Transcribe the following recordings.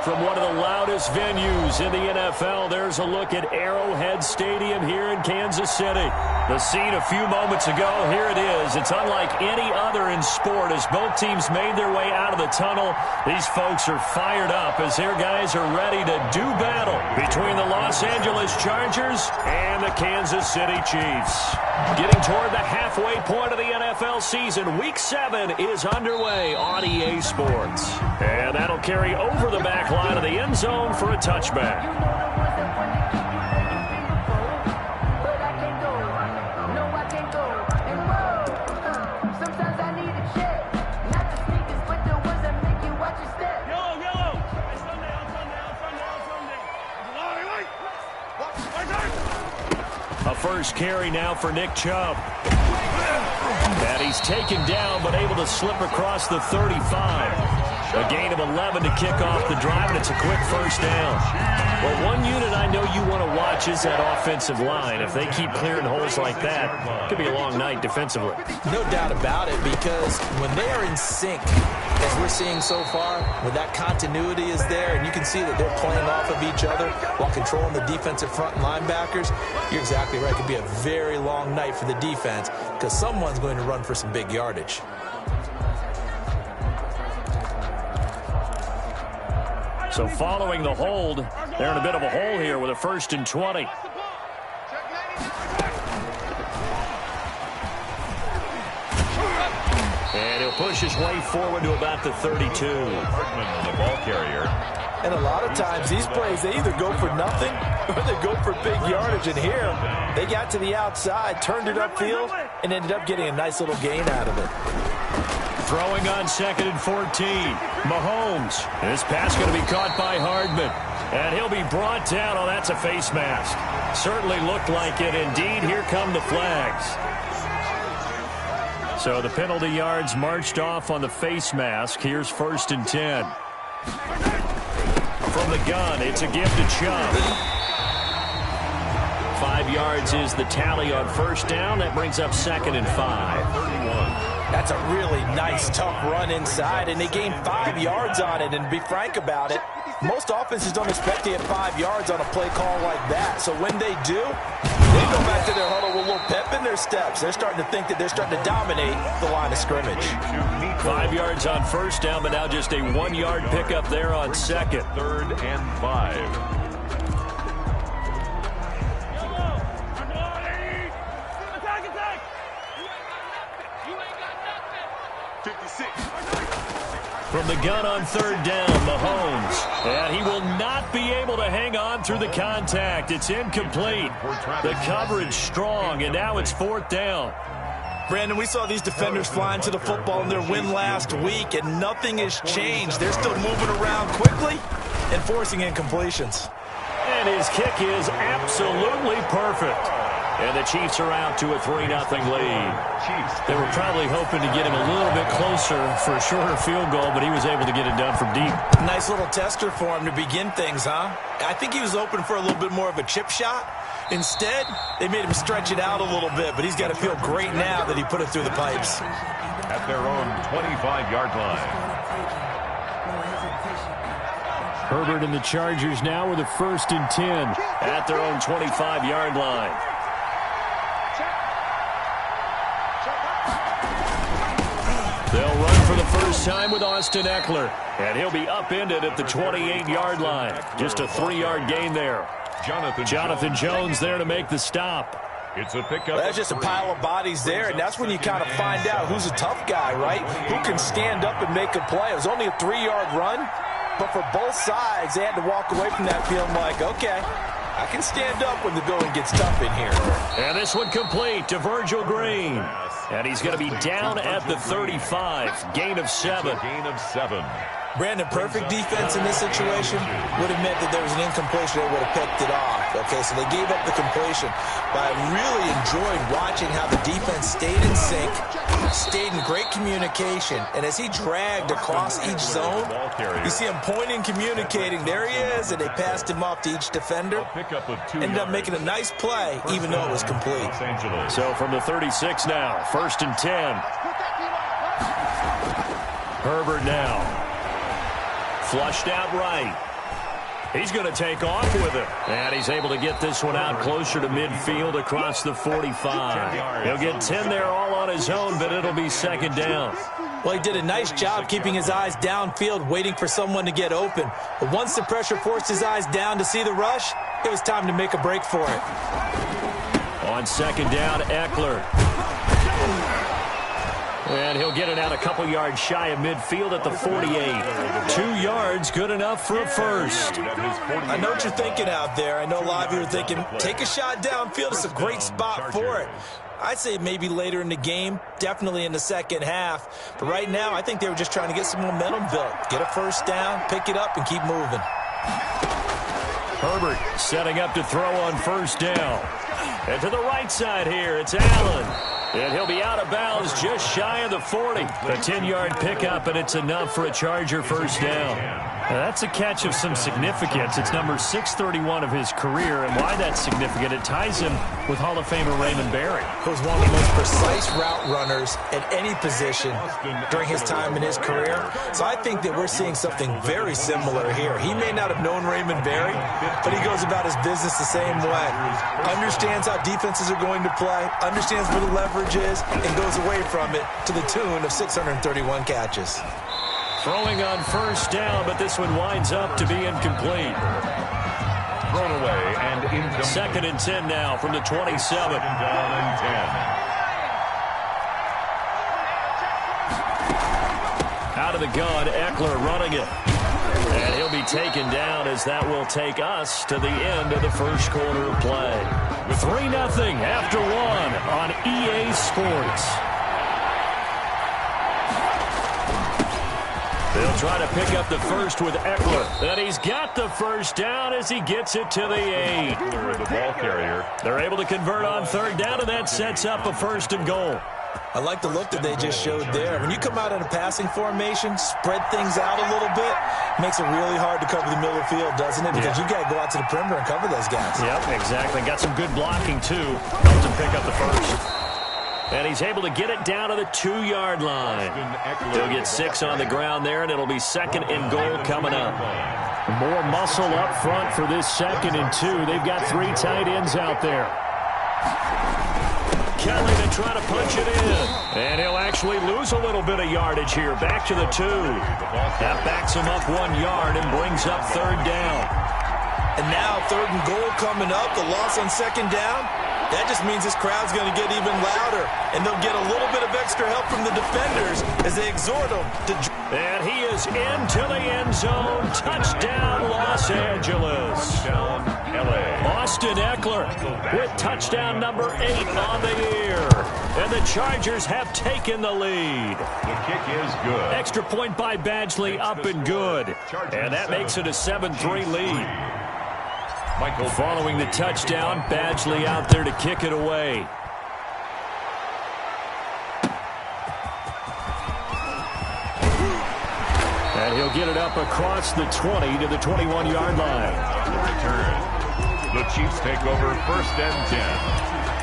From one of the loudest venues in the NFL, there's a look at Arrowhead Stadium here in Kansas City. The scene a few moments ago, here it is. It's unlike any other in sport as both teams made their way out of the tunnel. These folks are fired up as their guys are ready to do battle between the Los Angeles Chargers and the Kansas City Chiefs. Getting toward the halfway point of the NFL season, Week 7 is underway on EA Sports. And that'll carry over the back line of the end zone for a touchback. A first carry now for Nick Chubb. And he's taken down but able to slip across the 35. A gain of 11 to kick off the drive, and it's a quick first down. Well, one unit I know you want to watch is that offensive line. If they keep clearing holes like that, it could be a long night defensively. No doubt about it, because when they are in sync, as we're seeing so far, when that continuity is there, and you can see that they're playing off of each other while controlling the defensive front and linebackers, you're exactly right. It could be a very long night for the defense because someone's going to run for some big yardage. So following the hold, they're in a bit of a hole here with a 1st and 20. And he'll push his way forward to about the 32. Hartman, the ball carrier. And a lot of times these plays, they either go for nothing or they go for big yardage. And here, they got to the outside, turned it upfield, and ended up getting a nice little gain out of it. Throwing on 2nd and 14. Mahomes. This pass going to be caught by Hardman. And he'll be brought down. Oh, that's a face mask. Certainly looked like it. Indeed, here come the flags. So the penalty yards marched off on the face mask. Here's 1st and 10. From the gun, it's a gift to Chubb. 5 yards is the tally on 1st down. That brings up 2nd and 5. 31. That's a really nice, tough run inside, and they gained 5 yards on it. And to be frank about it, most offenses don't expect to get 5 yards on a play call like that. So when they do, they go back to their huddle with a little pep in their steps. They're starting to think that they're starting to dominate the line of scrimmage. 5 yards on 1st down, but now just a 1-yard pickup there on 2nd. 3rd and 5. From the gun on 3rd down, Mahomes. And he will not be able to hang on through the contact. It's incomplete. The coverage strong, and now it's 4th down. Brandon, we saw these defenders flying to the football in their win last week, and nothing has changed. They're still moving around quickly and forcing incompletions. And his kick is absolutely perfect. And the Chiefs are out to a 3-0 lead. They were probably hoping to get him a little bit closer for a shorter field goal, but he was able to get it done from deep. Nice little tester for him to begin things, huh? I think he was open for a little bit more of a chip shot. Instead, they made him stretch it out a little bit, but he's got to feel great now that he put it through the pipes. At their own 25-yard line. Herbert and the Chargers now with a 1st and 10 at their own 25-yard line. They'll run for the first time with Austin Eckler, and he'll be upended at the 28-yard line. Just a 3-yard gain there. Jonathan Jones there to make the stop. It's a pickup. Well, that's just a pile of bodies there, and that's when you kind of find out who's a tough guy, right? Who can stand up and make a play. It was only a 3-yard run, but for both sides, they had to walk away from that feeling like, okay, I can stand up when the going gets tough in here. And this one complete to Virgil Green. And he's going to be down at the 35. Gain of 7. Gain of 7. Brandon, perfect defense in this situation would have meant that there was an incompletion. They would have picked it off. Okay, so they gave up the completion. But I really enjoyed watching how the defense stayed in sync, stayed in great communication. And as he dragged across each zone, you see him pointing, communicating. There he is, and they passed him off to each defender. Ended up making a nice play, even though it was complete. So from the 36 now, 1st and 10. Herbert now. Flushed out right. He's going to take off with it. And he's able to get this one out closer to midfield across the 45. He'll get 10 there all on his own, but it'll be second down. Well, he did a nice job keeping his eyes downfield, waiting for someone to get open. But once the pressure forced his eyes down to see the rush, it was time to make a break for it. On second down, Eckler. And he'll get it out a couple yards shy of midfield at the 48. 2 yards, good enough for a first. I know what you're thinking out there. I know a lot of you are thinking, take a shot downfield. It's a great spot for it. I'd say maybe later in the game, definitely in the second half. But right now, I think they were just trying to get some momentum built. Get a first down, pick it up, and keep moving. Herbert setting up to throw on first down. And to the right side here, it's Allen. And he'll be out of bounds just shy of the 40. A 10-yard pickup, and it's enough for a Charger first down. Now, that's a catch of some significance. It's number 631 of his career, and why that's significant, it ties him with Hall of Famer Raymond Barry. He was one of the most precise route runners at any position during his time in his career. So I think that we're seeing something very similar here. He may not have known Raymond Barry, but he goes about his business the same way. Understands how defenses are going to play, understands where the leverage is, and goes away from it to the tune of 631 catches. Throwing on first down, but this one winds up to be incomplete. Thrown away and incomplete. Second and 10 now from the 27. Second down and 10. Out of the gun, Eckler running it. And he'll be taken down as that will take us to the end of the first quarter of play. 3-0 after 1 on EA Sports. They'll try to pick up the first with Eckler. And he's got the first down as he gets it to the 8. The ball carrier. They're able to convert on third down, and that sets up a first and goal. I like the look that they just showed there. When you come out in a passing formation, spread things out a little bit, makes it really hard to cover the middle of the field, doesn't it? Because you got to go out to the perimeter and cover those guys. Yep, exactly. Got some good blocking, too. Helped him pick up the first. And he's able to get it down to the 2-yard line. He'll get 6 on the ground there, and it'll be second and goal coming up. More muscle up front for this second and 2. They've got 3 tight ends out there. Kelly to try to punch it in. And he'll actually lose a little bit of yardage here. Back to the 2. That backs him up 1 yard and brings up third down. And now third and goal coming up. The loss on second down. That just means this crowd's going to get even louder. And they'll get a little bit of extra help from the defenders as they exhort them to... And he is into the end zone. Touchdown, Los Angeles. Touchdown, LA. Austin Eckler with touchdown number 8 on the year. And the Chargers have taken the lead. The kick is good. Extra point by Badgley, up and good. And that makes it a 7-3 lead. Following the touchdown, Badgley out there to kick it away. And he'll get it up across the 20 to the 21-yard line. Return. The Chiefs take over first and 10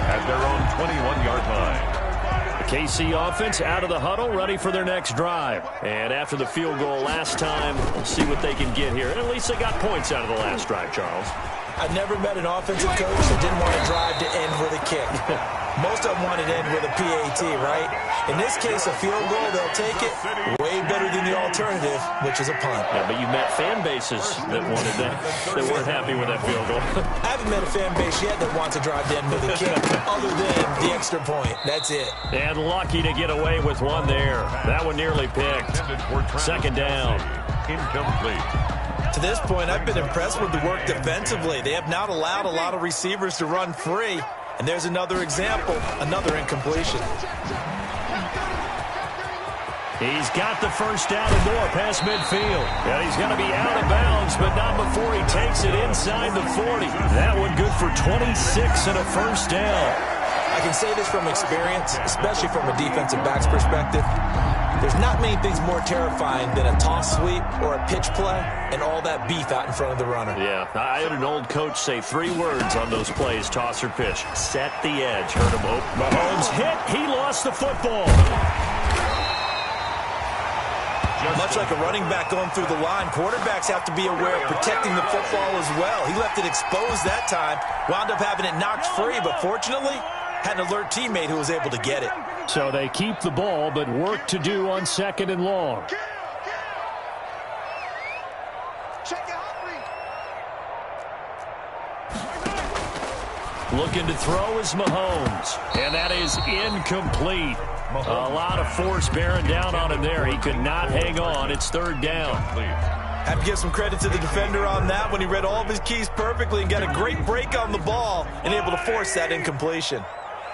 at their own 21-yard line. The KC offense out of the huddle, ready for their next drive. And after the field goal last time, we'll see what they can get here. And at least they got points out of the last drive, Charles. I've never met an offensive coach that didn't want to drive to end with a kick. Most of them wanted to end with a PAT, right? In this case, a field goal, they'll take it way better than the alternative, which is a punt. Yeah, but you met fan bases that wanted that, that weren't happy with that field goal. I haven't met a fan base yet that wants to drive to end with a kick, other than the extra point. That's it. And lucky to get away with one there. That one nearly picked. Second down. Incomplete. To this point, I've been impressed with the work defensively. They have not allowed a lot of receivers to run free. And there's another example, another incompletion. He's got the first down and more past midfield. And he's going to be out of bounds, but not before he takes it inside the 40. That one good for 26 and a first down. I can say this from experience, especially from a defensive back's perspective. There's not many things more terrifying than a toss sweep or a pitch play and all that beef out in front of the runner. Yeah, I had an old coach say 3 words on those plays, toss or pitch. Set the edge. Heard him open. Mahomes hit. He lost the football. Much like a running back going through the line, quarterbacks have to be aware of protecting the football as well. He left it exposed that time, wound up having it knocked free, but fortunately, had an alert teammate who was able to get it. So they keep the ball, but work to do on 2nd and long. Looking to throw is Mahomes, and that is incomplete. A lot of force bearing down on him there. He could not hang on. It's 3rd down. Have to give some credit to the defender on that when he read all of his keys perfectly and got a great break on the ball and able to force that incompletion.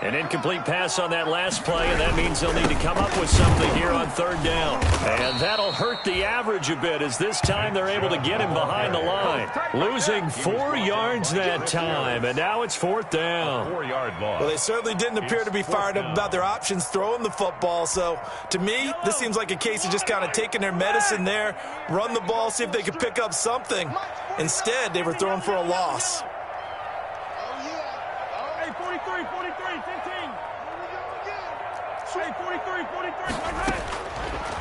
An incomplete pass on that last play, and that means they'll need to come up with something here on 3rd down. And that'll hurt the average a bit, as this time they're able to get him behind the line. Losing 4 yards that time, and now it's 4th down. 4-yard loss. Well, they certainly didn't appear to be fired up about their options throwing the football. So, to me, this seems like a case of just kind of taking their medicine there, run the ball, see if they could pick up something. Instead, they were throwing for a loss. 43, 15. Hey, 43.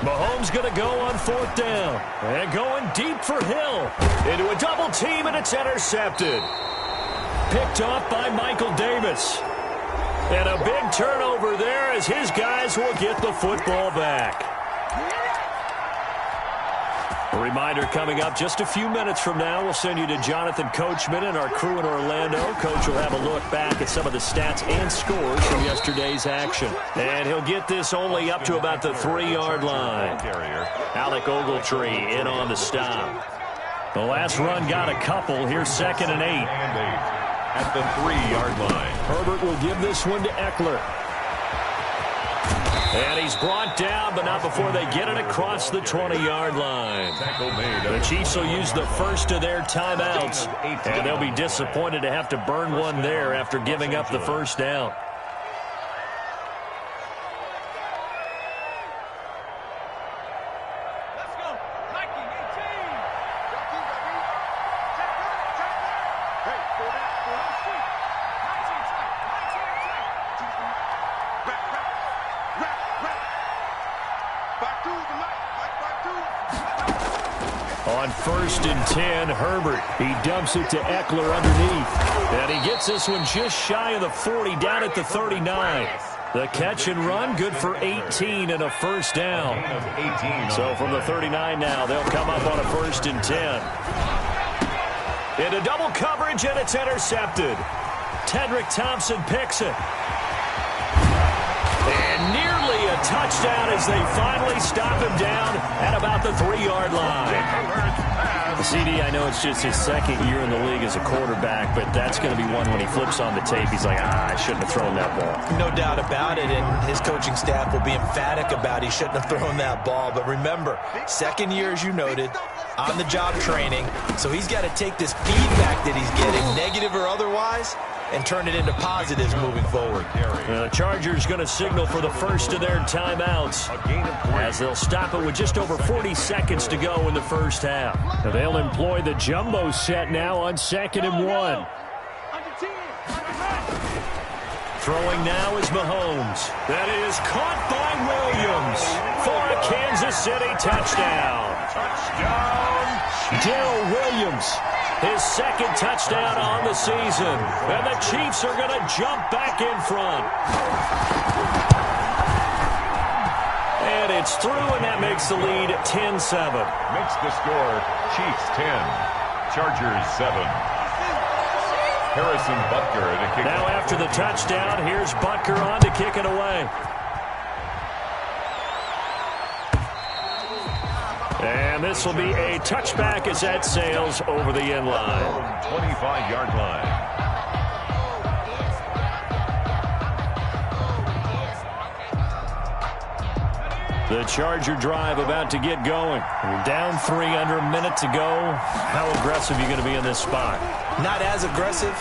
Mahomes going to go on 4th down. And going deep for Hill. Into a double team, and it's intercepted. Picked off by Michael Davis. And a big turnover there as his guys will get the football back. A reminder coming up just a few minutes from now. We'll send you to Jonathan Coachman and our crew in Orlando. Coach will have a look back at some of the stats and scores from yesterday's action. And he'll get this only up to about the 3-yard line. Alec Ogletree in on the stop. The last run got a couple. Here's 2nd and 8. At the 3-yard line. Herbert will give this one to Eckler. And he's brought down, but not before they get it across the 20-yard line. The Chiefs will use the first of their timeouts, and they'll be disappointed to have to burn one there after giving up the 1st down. On 1st and 10, Herbert. He dumps it to Eckler underneath. And he gets this one just shy of the 40, down at the 39. The catch and run, good for 18 and a 1st down. So from the 39 now, they'll come up on a 1st and 10. Into double coverage, and it's intercepted. Tedrick Thompson picks it. And nearly a touchdown as they finally stop him down at about the 3-yard line. CD, I know it's just his 2nd year in the league as a quarterback, but that's going to be one when he flips on the tape. He's like, I shouldn't have thrown that ball. No doubt about it, and his coaching staff will be emphatic about he shouldn't have thrown that ball. But remember, 2nd year, as you noted, on-the-job training, so he's got to take this feedback that he's getting, negative or otherwise, and turn it into positives moving forward. The Chargers going to signal for the first of their timeouts as they'll stop it with just over 40 seconds to go in the 1st half. They'll employ the jumbo set now on 2nd and 1. Throwing now is Mahomes. That is caught by Williams for a Kansas City touchdown. Darrell Williams, his 2nd touchdown on the season. And the Chiefs are going to jump back in front. And it's through, and that makes the lead 10-7. Makes the score Chiefs 10, Chargers 7. Harrison Butker to kick. Now after the touchdown, here's Butker on to kick it away. And this will be a touchback as that sails over the end line. 25-yard line. The Charger drive about to get going. We're down 3 under a minute to go. How aggressive are you going to be in this spot? Not as aggressive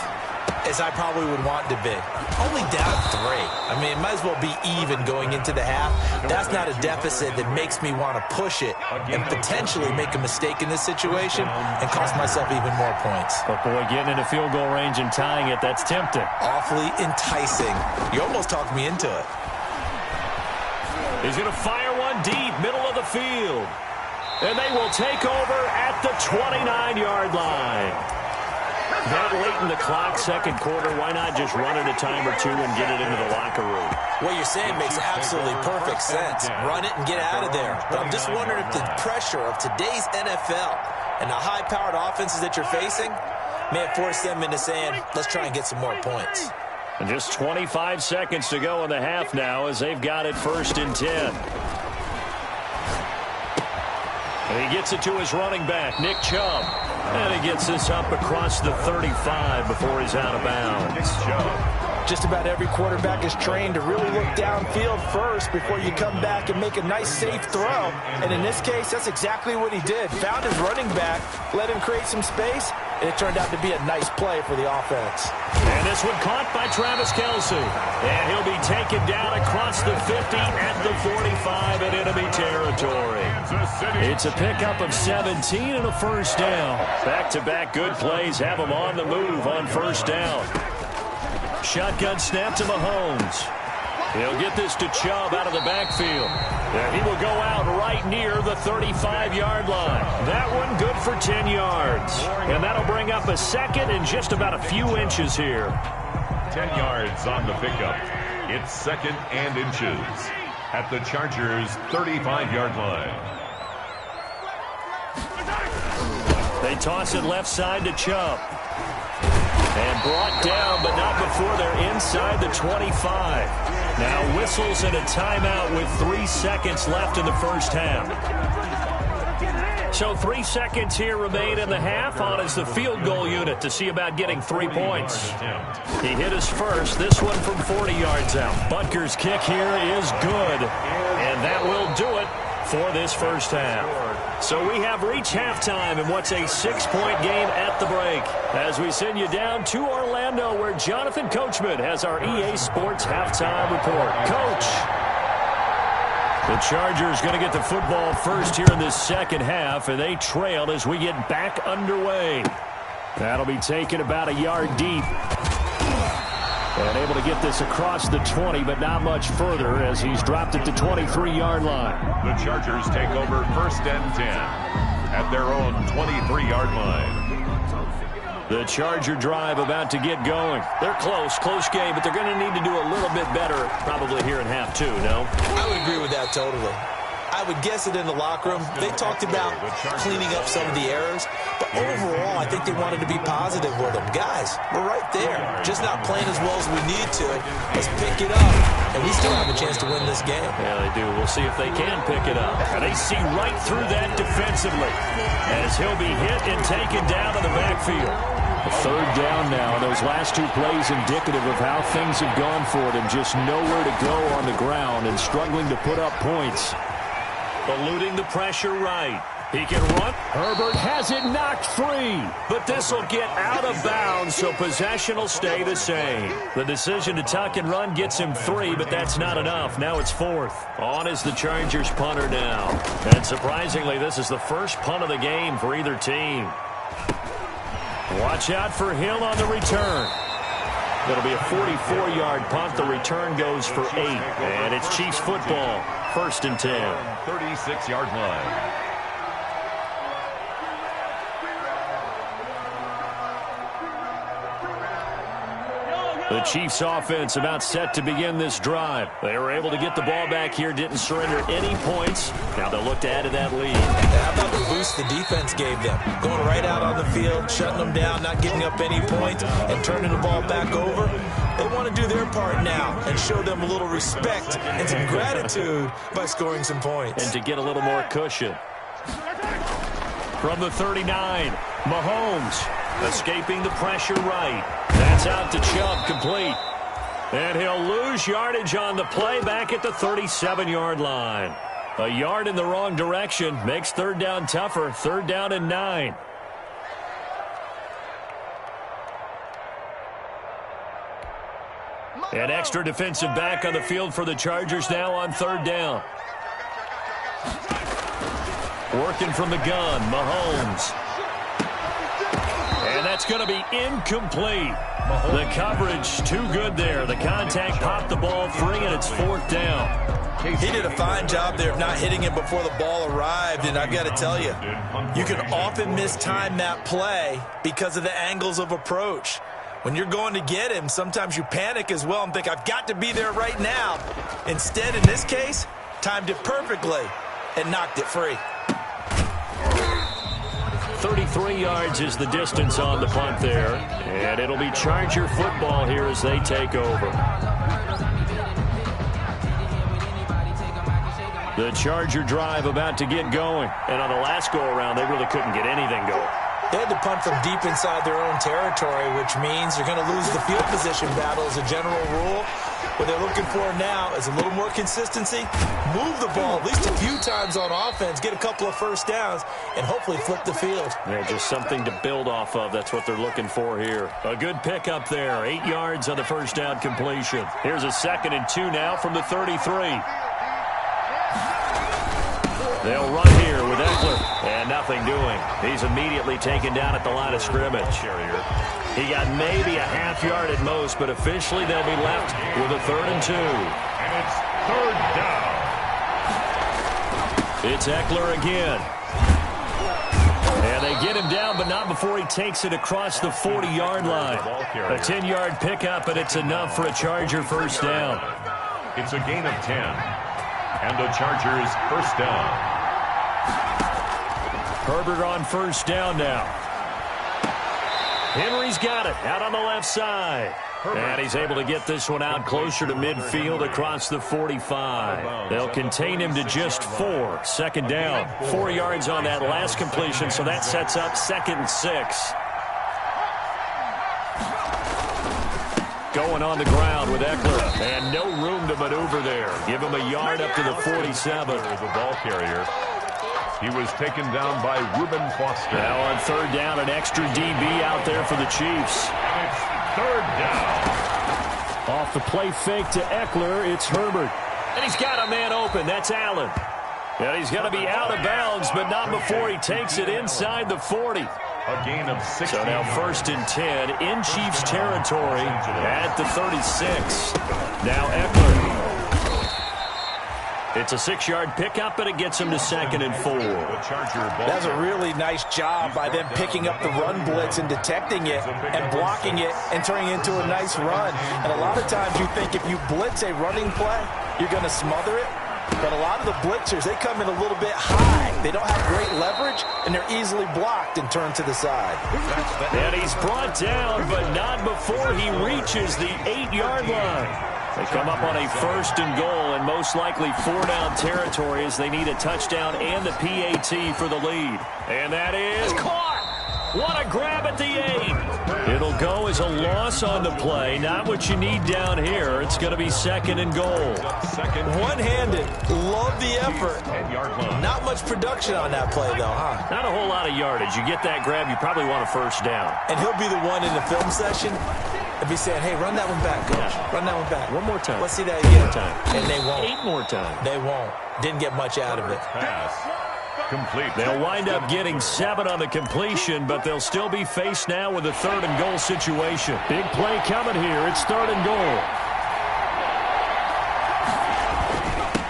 as I probably would want to be. Only down 3. I mean, it might as well be even going into the half. That's not a deficit that makes me want to push it and potentially make a mistake in this situation and cost myself even more points. But boy, getting into field goal range and tying it, that's tempting. Awfully enticing. You almost talked me into it. He's going to fire one deep, middle of the field. And they will take over at the 29-yard line. That late in the clock, second quarter, why not just run it a time or two and get it into the locker room? What you're saying makes absolutely perfect sense. Run it and get out of there. But I'm just wondering if the pressure of today's NFL and the high-powered offenses that you're facing may have forced them into saying, let's try and get some more points. And just 25 seconds to go in the half now as they've got it 1st and 10. And he gets it to his running back, Nick Chubb. And he gets this up across the 35 before he's out of bounds. Just about every quarterback is trained to really look downfield first before you come back and make a nice, safe throw. And in this case, that's exactly what he did. Found his running back, let him create some space, and it turned out to be a nice play for the offense. And this one caught by Travis Kelce. And he'll be taken down across the 50 at the 45 in enemy territory. It's a pickup of 17 and a first down. Back-to-back good plays have him on the move on first down. Shotgun snap to Mahomes. He'll get this to Chubb out of the backfield. And he will go out right near the 35-yard line. That one good for 10 yards. And that'll bring up a second and just about a few inches here. 10 yards on the pickup. It's 2nd and inches at the Chargers' 35-yard line. They toss it left side to Chubb. And brought down, but not before they're inside the 25. Now whistles and a timeout with 3 seconds left in the first half. So 3 seconds here remain in the half. On is the field goal unit to see about getting 3 points. He hit his first, this one from 40 yards out. Butker's kick here is good. And that will do it for this first half. So we have reached halftime in what's a 6-point game at the break. As we send you down to Orlando, where Jonathan Coachman has our EA Sports halftime report. Coach. The Chargers going to get the football first here in this second half, and they trail as we get back underway. That'll be taken about a yard deep. And able to get this across the 20, but not much further as he's dropped it to 23-yard line. The Chargers take over 1st and 10 at their own 23-yard line. The Charger drive about to get going. They're close game, but they're going to need to do a little bit better probably here in half 2, no? I would agree with that totally. I would guess it in the locker room. They talked about cleaning up some of the errors, but overall, I think they wanted to be positive with them. Guys, we're right there. Just not playing as well as we need to. Let's pick it up, and we still have a chance to win this game. Yeah, they do. We'll see if they can pick it up. And they see right through that defensively as he'll be hit and taken down in the backfield. A third down now. Those last 2 plays indicative of how things have gone for them. Just nowhere to go on the ground and struggling to put up points. Eluding the pressure right. He can run. Herbert has it knocked free. But this will get out of bounds, so possession will stay the same. The decision to tuck and run gets him 3, but that's not enough. Now it's 4th. On is the Chargers punter now. And surprisingly, this is the first punt of the game for either team. Watch out for Hill on the return. It'll be a 44-yard punt. The return goes for 8. And it's Chiefs football. 1st and 10. 36-yard line. The Chiefs offense about set to begin this drive. They were able to get the ball back here, didn't surrender any points. Now they'll look to add to that lead. How about the boost the defense gave them? Going right out on the field, shutting them down, not giving up any points, and turning the ball back over. They want to do their part now and show them a little respect and some gratitude by scoring some points. And to get a little more cushion. From the 39, Mahomes escaping the pressure right. That's out to Chubb, complete. And he'll lose yardage on the play back at the 37-yard line. A yard in the wrong direction makes third down tougher. 3rd down and 9. An extra defensive back on the field for the Chargers now on 3rd down. Working from the gun, Mahomes. And that's going to be incomplete. The coverage too good there. The contact popped the ball free, and it's 4th down. He did a fine job there of not hitting him before the ball arrived, and I've got to tell you, you can often mistime that play because of the angles of approach. When you're going to get him, sometimes you panic as well and think, I've got to be there right now. Instead, in this case, timed it perfectly and knocked it free. 33 yards is the distance on the punt there, and it'll be Charger football here as they take over. The Charger drive about to get going, and on the last go-around, they really couldn't get anything going. They had to punt from deep inside their own territory, which means they're going to lose the field position battle as a general rule. What they're looking for now is a little more consistency, move the ball at least a few times on offense, get a couple of first downs, and hopefully flip the field. Yeah, just something to build off of. That's what they're looking for here. A good pickup there. 8 yards on the first down completion. Here's a 2nd and 2 now from the 33. They'll run here with Eckler, and nothing doing. He's immediately taken down at the line of scrimmage. He got maybe a half yard at most, but officially they'll be left with a 3rd and 2. And it's 3rd down. It's Eckler again. And they get him down, but not before he takes it across the 40-yard line. A 10-yard pickup, and it's enough for a Charger first down. It's a gain of 10. And the Chargers first down. Herbert on first down now. Henry's got it out on the left side. And he's able to get this one out closer to midfield across the 45. They'll contain him to just 4. 2nd down. 4 yards on that last completion, so that sets up 2nd and 6. Going on the ground with Eckler. And no room to maneuver there. Give him a yard up to the 47. The ball carrier. He was taken down by Reuben Foster. Now on 3rd down, an extra DB out there for the Chiefs. And it's 3rd down. Off the play fake to Eckler, it's Herbert. And he's got a man open. That's Allen. And he's going to be out of bounds, but not before he takes it inside the 40. A gain of 16. So now 1st and 10 in Chiefs territory at the 36. Now Eckler. It's a 6-yard pickup, and it gets him to 2nd and 4. That's a really nice job by them picking up the run blitz and detecting it and blocking it and turning it into a nice run. And a lot of times you think if you blitz a running play, you're going to smother it. But a lot of the blitzers, they come in a little bit high. They don't have great leverage, and they're easily blocked and turned to the side. And he's brought down, but not before he reaches the 8-yard line. They come up on a 1st and goal, and most likely 4-down territory as they need a touchdown and the PAT for the lead. And that is caught. What a grab at the 8. It'll go as a loss on the play. Not what you need down here. It's going to be 2nd and goal. One-handed. Love the effort. Not much production on that play, though, huh? Not a whole lot of yardage. You get that grab, you probably want a 1st down. And he'll be the one in the film session and be saying, hey, run that one back, coach. Yeah. Run that one back. One more time. Let's see that again. 1 more time. And they won't. 8 more times. They won't. Didn't get much out of it. Pass. Complete. They'll wind up getting 7 on the completion, but they'll still be faced now with a 3rd and goal situation. Big play coming here. It's 3rd and goal.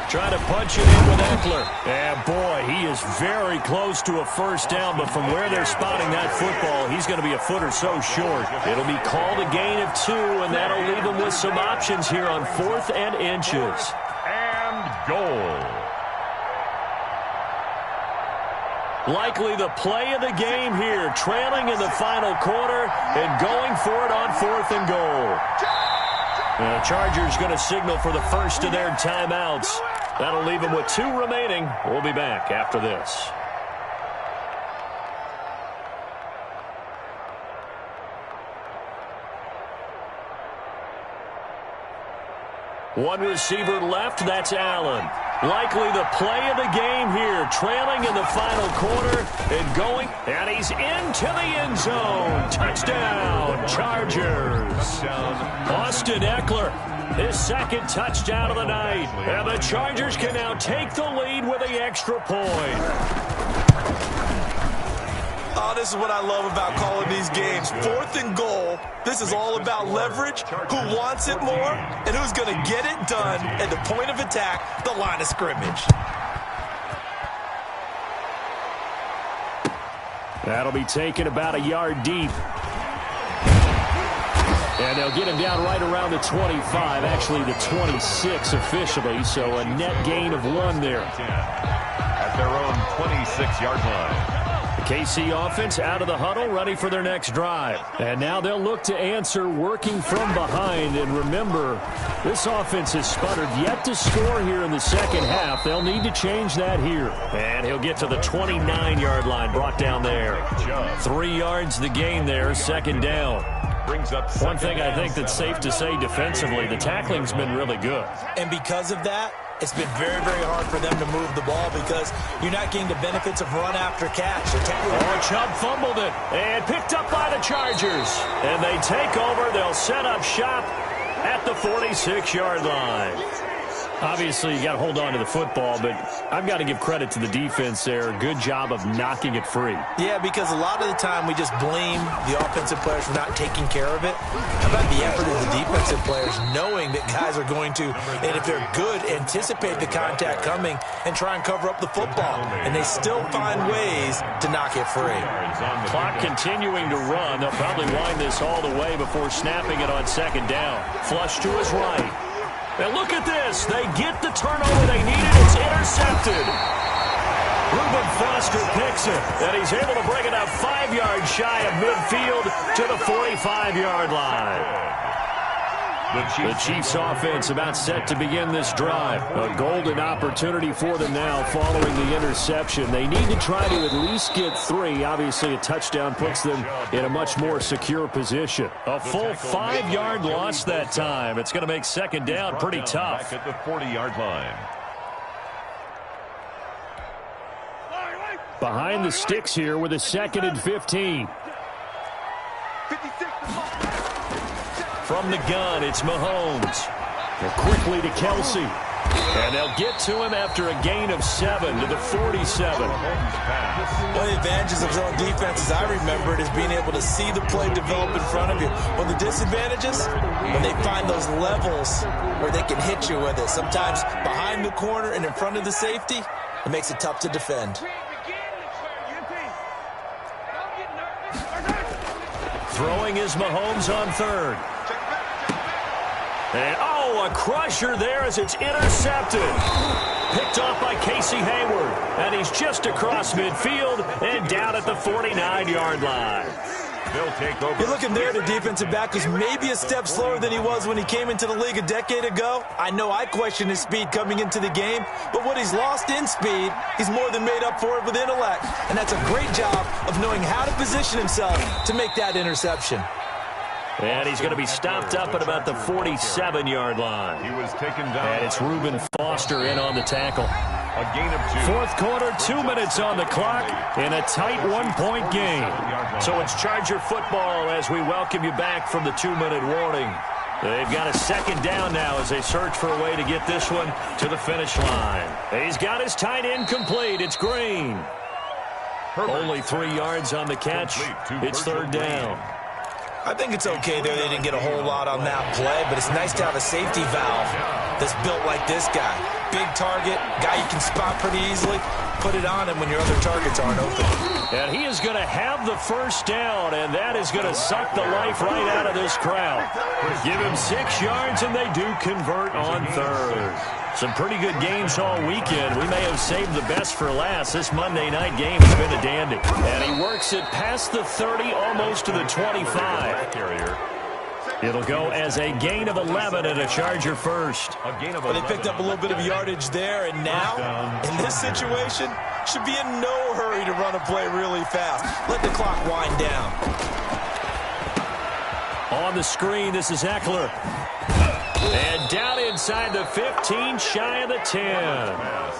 Trying to punch it in with Eckler. And boy, he is very close to a 1st down, but from where they're spotting that football, he's going to be a foot or so short. It'll be called a gain of 2, and that'll leave him with some options here on 4th and inches. And goal. Likely the play of the game here, trailing in the final quarter and going for it on 4th and goal. The Chargers going to signal for the first of their timeouts. That'll leave them with 2 remaining. We'll be back after this. One receiver left, that's Allen. Likely the play of the game here, trailing in the final quarter and going, and he's into the end zone. Touchdown, Chargers. Austin Eckler, his 2nd touchdown of the night. And the Chargers can now take the lead with the extra point. Oh, this is what I love about calling these games. 4th and goal. This is all about leverage, who wants it more, and who's going to get it done at the point of attack, the line of scrimmage. That'll be taken about a yard deep. And they'll get him down right around the 25, actually the 26 officially, so a net gain of 1 there. At their own 26-yard line. The KC offense out of the huddle, ready for their next drive. And now they'll look to answer working from behind. And remember, this offense has sputtered yet to score here in the second half. They'll need to change that here. And he'll get to the 29-yard line, brought down there. 3 yards the gain there, second down. Brings up one thing I think that's safe to say defensively, the tackling's been really good. And because of that, it's been very, very hard for them to move the ball because you're not getting the benefits of run after catch. Chubb fumbled it and picked up by the Chargers. And they take over. They'll set up shop at the 46-yard line. Obviously, you got to hold on to the football, but I've got to give credit to the defense there. Good job of knocking it free. Yeah, because a lot of the time we just blame the offensive players for not taking care of it. How about the effort of the defensive players knowing that guys are going to, and if they're good, anticipate the contact coming and try and cover up the football. And they still find ways to knock it free. Clock continuing to run. They'll probably wind this all the way before snapping it on second down. Flush to his right. And look at this. They get the turnover they needed. It's intercepted. Reuben Foster picks it, and he's able to bring it up 5 yards shy of midfield to the 45-yard line. The Chiefs offense about set to begin this drive. A golden opportunity for them now following the interception. They need to try to at least get 3. Obviously, a touchdown puts them in a much more secure position. A full 5-yard loss that time. It's going to make second down pretty tough. Back at the 40-yard line. Behind the sticks here with a 2nd and 15. From the gun, it's Mahomes. And quickly to Kelsey. And they'll get to him after a gain of 7 to the 47. One of the advantages of zone defense, as I remember it, is being able to see the play develop in front of you. One of the disadvantages, when they find those levels where they can hit you with it. Sometimes behind the corner and in front of the safety, it makes it tough to defend. Throwing is Mahomes on 3rd. And, a crusher there as it's intercepted. Picked off by Casey Hayward. And he's just across midfield and down at the 49-yard line. They'll take over. You're looking there, the defensive back was maybe a step slower than he was when he came into the league a decade ago. I know I questioned his speed coming into the game, but what he's lost in speed, he's more than made up for it with intellect. And that's a great job of knowing how to position himself to make that interception. And he's going to be stopped up at about the 47-yard line. He was taken down. And it's Reuben Foster in on the tackle. A gain of 2. Fourth quarter, 2 minutes on the clock in a tight 1-point game. So it's Charger football as we welcome you back from the 2-minute warning. They've got a second down now as they search for a way to get this one to the finish line. He's got his tight end complete. It's Green. Only 3 yards on the catch. It's third down. I think it's okay there. They didn't get a whole lot on that play, but it's nice to have a safety valve that's built like this guy. Big target, guy you can spot pretty easily. Put it on him when your other targets aren't open. And he is going to have the first down, and that is going to suck the life right out of this crowd. Give him 6 yards, and they do convert on 3rd. Some pretty good games all weekend. We may have saved the best for last. This Monday night game has been a dandy. And he works it past the 30, almost to the 25. It'll go as a gain of 11 and a Charger first. But they picked up a little bit of yardage there, and now, in this situation, should be in no hurry to run a play really fast. Let the clock wind down. On the screen, this is Eckler. And down inside the 15, shy of the 10.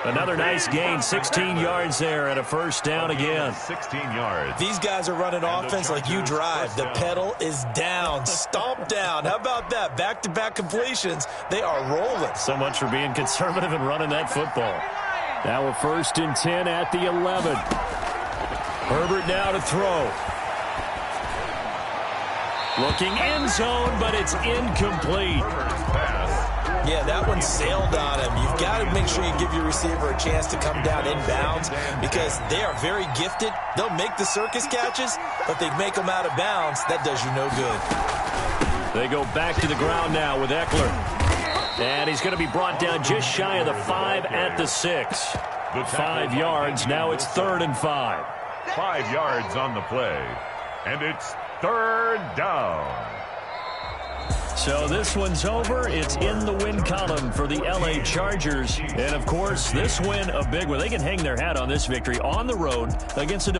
Another nice gain, 16 yards there and a first down again. 16 yards. These guys are running offense like you drive. The pedal is down, stomp down. How about that? Back-to-back completions. They are rolling. So much for being conservative and running that football. Now a 1st and 10 at the 11. Herbert now to throw. Looking end zone, but it's incomplete. Yeah, that one sailed on him. You've got to make sure you give your receiver a chance to come down inbounds because they are very gifted. They'll make the circus catches, but they make them out of bounds. That does you no good. They go back to the ground now with Eckler. And he's going to be brought down just shy of the 5 at the 6. 5 yards. Now it's 3rd and 5. 5 yards on the play. And it's 3rd down. So this one's over. It's in the win column for the L.A. Chargers. And, of course, this win a big one. They can hang their hat on this victory on the road against a